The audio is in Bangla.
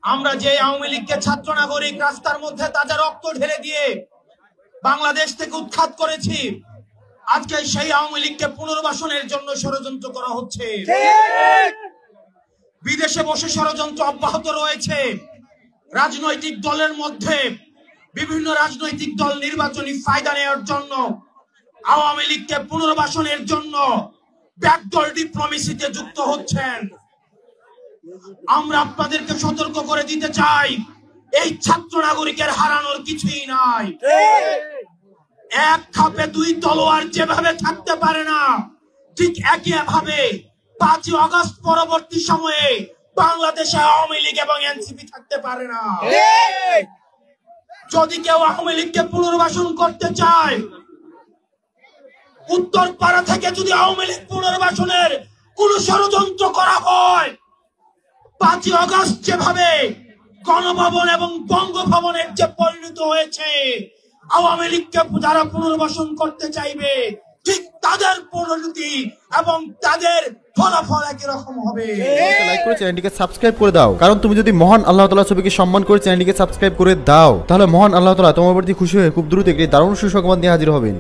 আমরা যে আওয়ামী লীগকে ছাত্র নাগরিক রাস্তার মধ্যে তাজা রক্ত ঢেলে দিয়ে বাংলাদেশ থেকে উৎখাত করেছি, আজকে সেই আওয়ামী লীগকে পুনর্বাসনের জন্য ষড়যন্ত্র করা হচ্ছে। বিদেশে বসে ষড়যন্ত্র অব্যাহত রয়েছে। রাজনৈতিক দলের মধ্যে বিভিন্ন রাজনৈতিক দল নির্বাচনী ফায়দা নেওয়ার জন্য আওয়ামী লীগকে পুনর্বাসনের জন্য ব্যাকডোর ডিপ্লোমেসিতে যুক্ত হচ্ছেন। আমরা আপনাদেরকে সতর্ক করে দিতে চাই, এই ছাত্র নাগরিকের হারানোর কিছুই নাই। এক খাপে দুই তলোয়ার যেভাবে থাকতে পারে না, ঠিক একই ভাবে 5ই আগস্ট পরবর্তী সময়ে বাংলাদেশে আওয়ামী লীগ এবং এনসিপি থাকতে পারে না। যদি কেউ আওয়ামী লীগকে পুনর্বাসন করতে চায়, উত্তরপাড়া থেকে যদি আওয়ামী লীগ পুনর্বাসনের কোন ষড়যন্ত্র করা হয়, 5ই আগস্ট যেভাবে গণভবন এবং বঙ্গভবনের যে পরিণত হয়েছে, আওয়ামী লীগকে যারা পুনর্বাসন করতে চাইবে ঠিক তাদের পরিণতি এবং তাদের ফলাফল একই রকম হবে। লাইক করে চ্যানেলটিকে সাবস্ক্রাইব করে দাও, কারণ তুমি যদি মহান আল্লাহ তাআলার ছবিকে সম্মান করে চ্যানেলটিকে সাবস্ক্রাইব করে দাও, তাহলে মহান আল্লাহ তাআলা তোমার প্রতি খুশি হয়ে খুব দ্রুত একটি দারুণ সুসংবাদ নিয়ে হাজির হবেন।